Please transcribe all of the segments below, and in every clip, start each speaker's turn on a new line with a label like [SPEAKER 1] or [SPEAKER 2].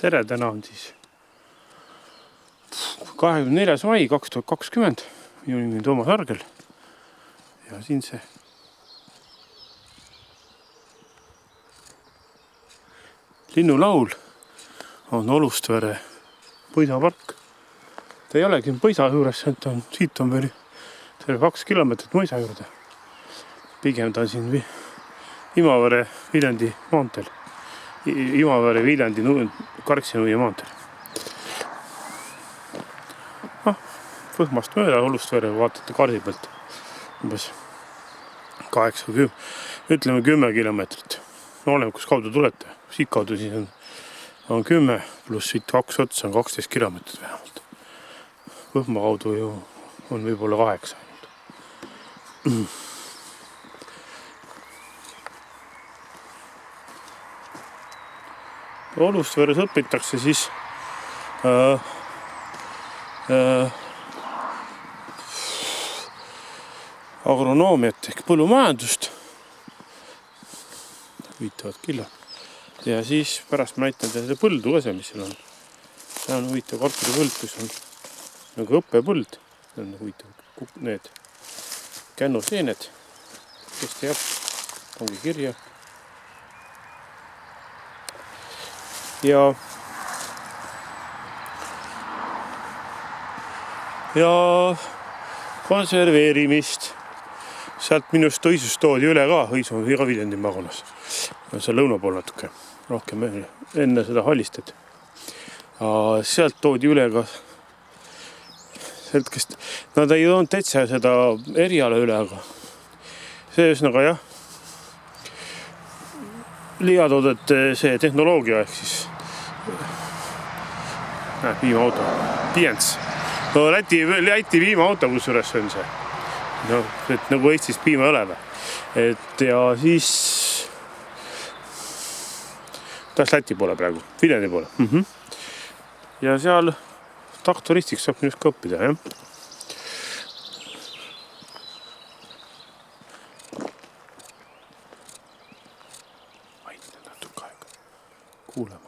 [SPEAKER 1] Tere, täna on siis 24. mai 2020. Minu nimi on Toomas Argel. Ja siin see linnulaul on Olustvere põisapark. Ta ei olegi põisa juures, siit on veel 2 kilomeetrit mõisa juurde. Pigem ta on siin Imavere Viljandi maanteel. Imavere Viljandi Karksi-Nuie maanteel. Võhmast mööda Olustvere vaatate kaardi pealt umbes 8-10, ütleme 10 kilomeetrit. No oleme, kus kaudu tulete. Siit kaudu siis on 10 pluss siit 2 otsa on 12 kilomeetrit vähemalt. Võhma kaudu ju on võib-olla 8 ainult. Olustveres õpitakse siis agronoomiat ehk põllumajandust. Huvitavad killa. Ja siis pärast ma näitan selle põldu ka see, mis seal on. See on huvitav kartulipõld, kus on nagu õppepõld. See on huvitav need kännuseened. Kes teab, ongi kirja. Ja konserveerimist. Sealt minust õisust toodi üle ka, õis on iga Viljandi maakonnas. See lõuna pool natuke, rohkem enne seda Hallistet. Sealt toodi üle ka sealt, nad ei olnud täitsa seda eriala üle, aga see üsnaga jah, liiatoodete see tehnoloogia ehk siis piimaauto, Pients. No Läti piimaauto, kus üles on see. No, et nagu Eestis piima ei ole. Et ja siis taas Läti poole praegu, Viljandi poole. Ja seal traktoristiks saab minust ka õppida, jah. Vaikne natuke aega kuulema.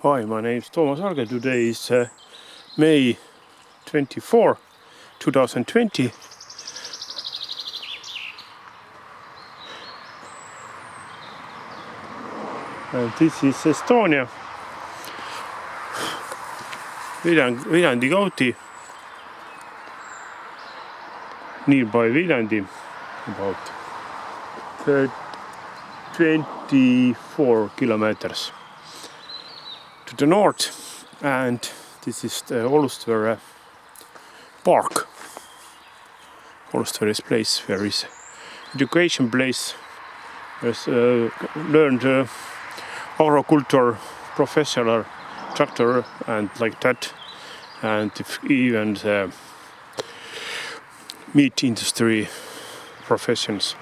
[SPEAKER 1] Hi, my name is Toomas Argel. Today is May 24, 2020. And this is Estonia. Viljandi County. Nearby Viljandi. About 24 kilometers to the north, and this is the Olustvere Park. Olustvere's place where is education place. There's learned agriculture, professional tractor and like that, and even the meat industry professions.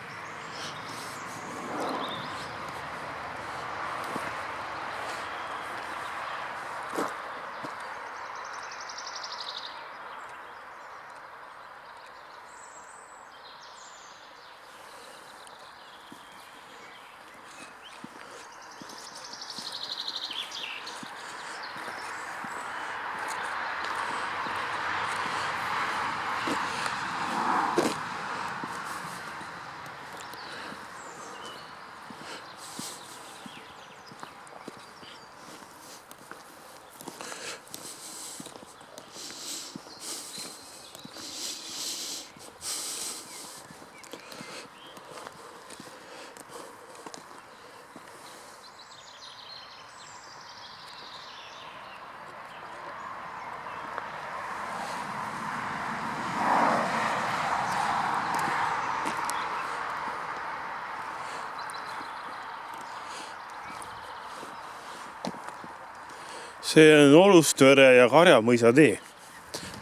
[SPEAKER 1] See on Olustvere ja Karjamõisa tee.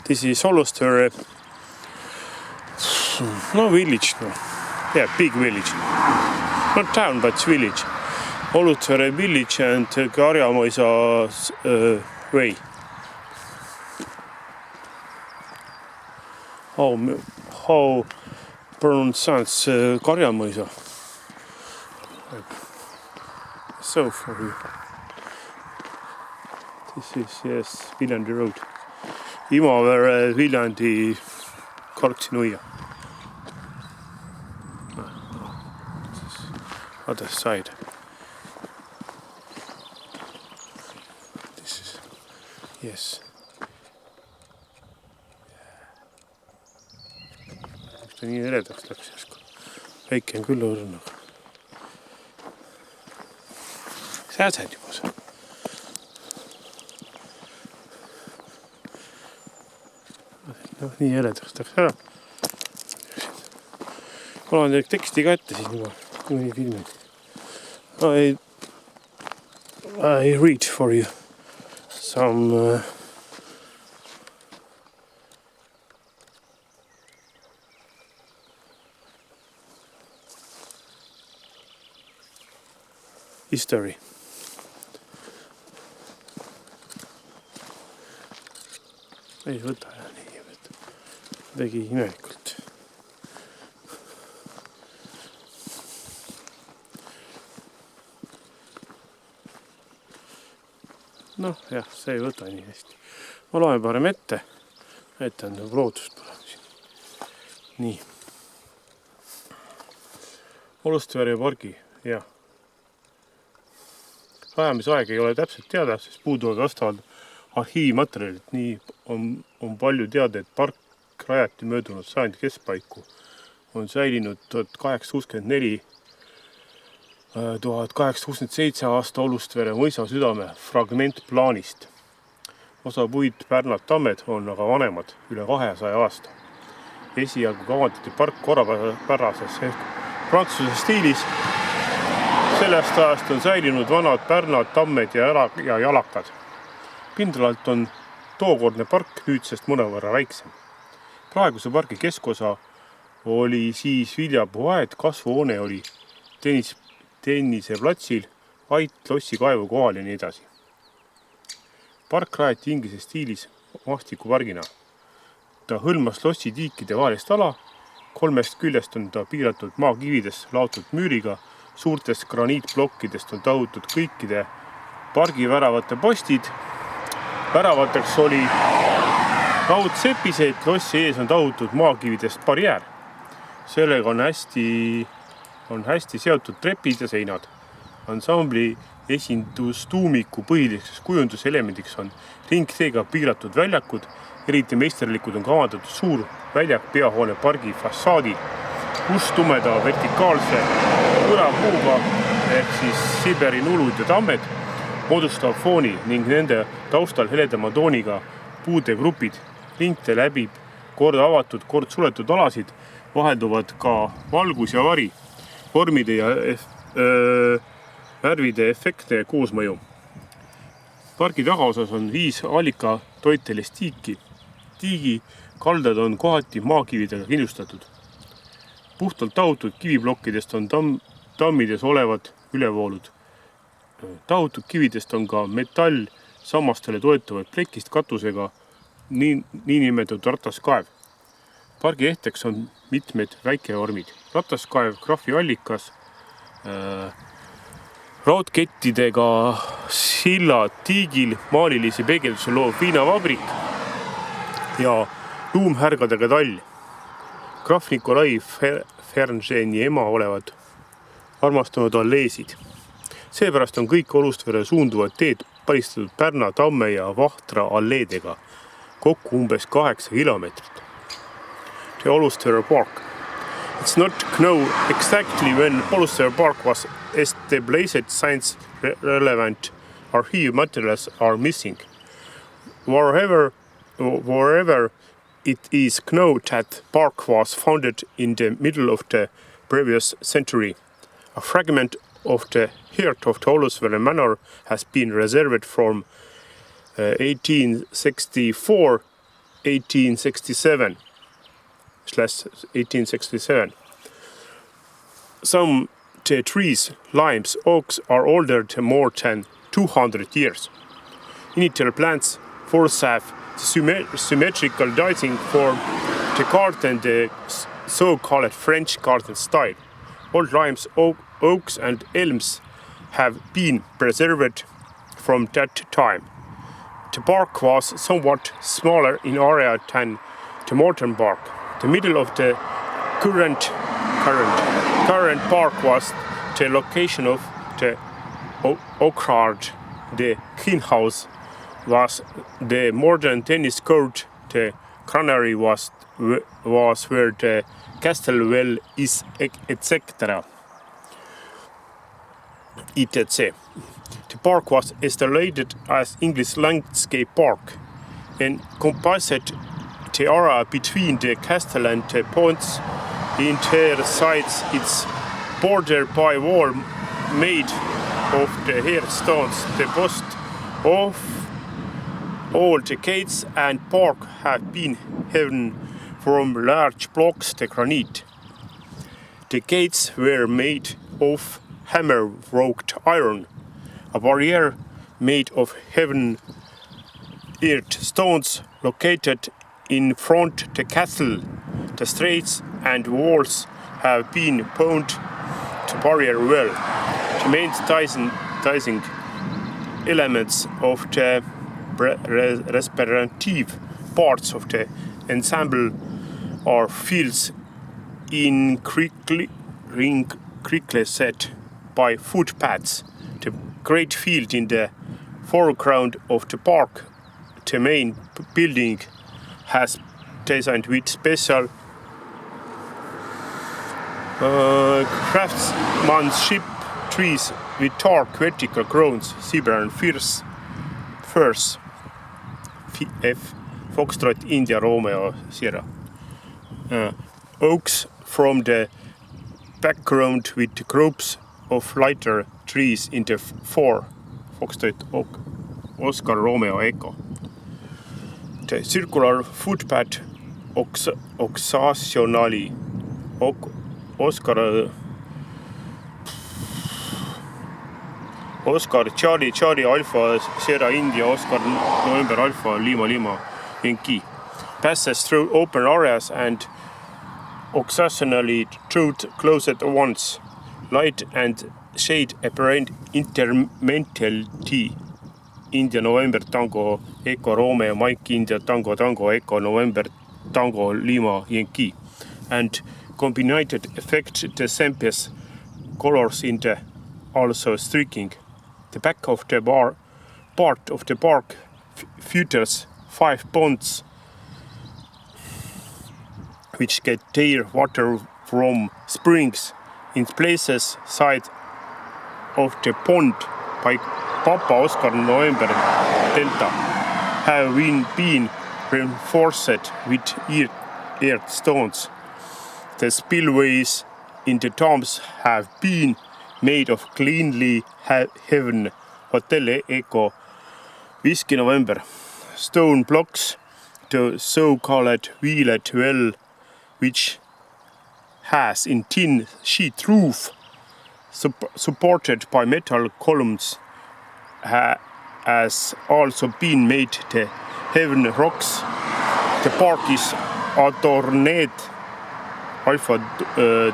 [SPEAKER 1] This is Olustvere village. Yeah, big village. Not town, but village. Olustvere village and Karjamõisa way. How pronounce Karjamõisa? So for you. This is, yes, Viljandi road. Imavere, Viljandi, Karksi-Nuia. This is other side. This is, yes. Miks ta nii eredaks läks järsku? Väike on küll õrnaga. Sääsed juba see. Nii eredaks läks ära. Ma olen teile teksti ka ette siin juba, kui nii filmid. I read for you some history. Ei võta ja nii. Tegi imelikult. Jah, see ei võta nii hästi. Ma loen parem ette. Ette on loodust parem siin. Nii. Olustvere pargi, jah. Rajamisaeg ei ole täpselt teada, sest puuduvad vastavalt arhiivimaterjalid. Nii on palju teada, et park rajati möödunud sajandi keskpaiku. On säilinud 1864 1867 aasta Olustvere mõisa südame fragmentplaanist. Osa puid Pärnad tammed on aga vanemad, üle 200 aasta. Esialgu kavandati park korrapärases ehk prantsuse stiilis. Sellest ajast on säilinud vanad Pärnad tammed ja jalakad. Pindralt on tookordne park nüüdsest mõnevõrra väiksem. Praeguse pargi keskosa oli siis viljapuuaed, kasvuhoone oli tennise platsil, Ait Lossi kaevu kohal ja nii edasi. Park rajati inglise stiilis maastikupargina. Ta hõlmas Lossi tiikide vahelist ala, 3 küljest on ta piiratud maakividest laotud müüriga, suurtest graniitplokkidest on tahutud kõikide pargiväravate postid. Väravateks oli raudsepised, Lossi ees on tahutud maakividest barjäär. Sellega on hästi seotud trepid ja seinad. Ansambli esindustuumiku põhiliseks kujunduselemendiks on ringteega piiratud väljakud, eriti meisterlikud on kavandatud suur väljak peahoone pargi fassaadi, kus tumeda vertikaalse kõrapuuga ehk siis Siberi nulud ja tammed moodustab fooni ning nende taustal heledama tooniga puude grupid. Ringte läbib kord avatud, kord suletud alasid, vahelduvad ka valgus ja vari, vormide ja värvide efektne koosmõju. Pargi tagaosas on 5 allikatoitelist tiiki. Tiigi kaldad on kohati maakividega kindlustatud. Puhtalt tahutud kiviblokkidest on tammides olevad ülevoolud. Tahutud kividest on ka metall sammastele toetuvad plekist katusega niinimetatud rataskaev. Pargi ehteks on mitmed väikevormid. Rataskaev, graafiallikas, raudkettidega sillad tiigil, maalilisi peegelduse loov viinavabrik ja luumhärgadega tall. Graf Nikolai Fernženi ema olevad armastanud alleesid. Seepärast on kõik Olustvere suunduvad teed palistatud Pärna, Tamme ja Vahtra alleedega. Kokku umbes 8 kilomeetrit. The Olustvere Park. It's not known exactly when Olustvere Park was established since relevant archive materials are missing. Wherever it is known that park was founded in the middle of the previous century. A fragment of the heart of the Olustvere manor has been reserved from 1867/1867. Some trees, limes, oaks are older than more than 200 years. Initial plants foreshape symmetrical dicing form the garden, the so-called French garden style. Old limes, oaks and elms have been preserved from that time. The bark was somewhat smaller in area than the modern bark. The middle of the current park was the location of the orchard. The greenhouse was the modern tennis court. The granary was where the castle well is, etc. etc. The park was installed as English landscape park and encompassed the area between the castle and the ponds. In their sides, it's bordered by wall made of the hailstones. The post of all the gates and park have been hewn from large blocks of granite. The gates were made of hammer-wrought iron. A barrier made of hewn earth stones located in front of the castle. The streets and walls have been bound to barrier well. The main dicing elements of the respective parts of the ensemble are fields intricately set by footpaths. The great field in the foreground of the park, the main building, has designed with special craftsmanship trees with dark vertical crowns, zebra and firs, F. Foxtrot, India, Romeo, Sierra. Oaks from the background with groups of lighter trees in the 4. Foxtrot, Oak, Oscar, Romeo, Echo. The circular footpath occasionally Oscar, Charlie, Alpha, Sierra, India, Oscar, November, Alpha, Lima, Yankee, passes through open areas and occasionally through closed ones. Light and shade apparent intermittently. India, November, Tango, Echo, Romeo, Mike, India, Tango, Echo, November, Tango, Lima, Yankee, and combined effect the Sempes colors in the also striking. The back of the part of the park features 5 ponds which get their water from springs. In places side of the pond by Papa Oscar November Delta have been reinforced with earth stones. The spillways in the dams have been made of cleanly hewn Hotel Eco Whiskey November stone blocks, the so-called wheeled well, which has a tin sheet roof supported by metal columns, has also been made the hewn rocks. The park is adorned Alpha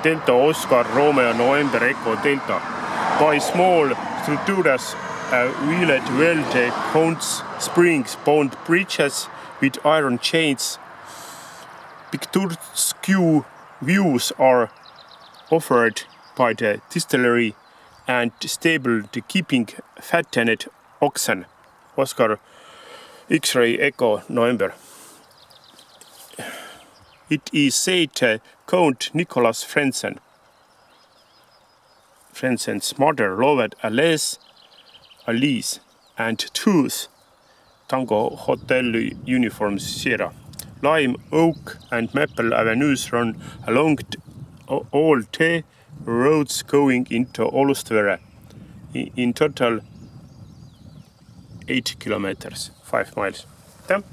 [SPEAKER 1] Delta Oscar Romeo November Echo Delta by small structures, wheeled well, the ponds, springs, pond bridges with iron chains. Picturesque views are offered by the distillery and stable to keeping fattened oxen. Oscar X-ray Echo November. It is said Count Nicholas Frenzen's mother loved Alice, and Tooth, Tango Hotel uniforms Sierra. Lime, Oak and Maple avenues run along all the roads going into Olustvere. In total, 8 kilometers, 5 miles. aitäh!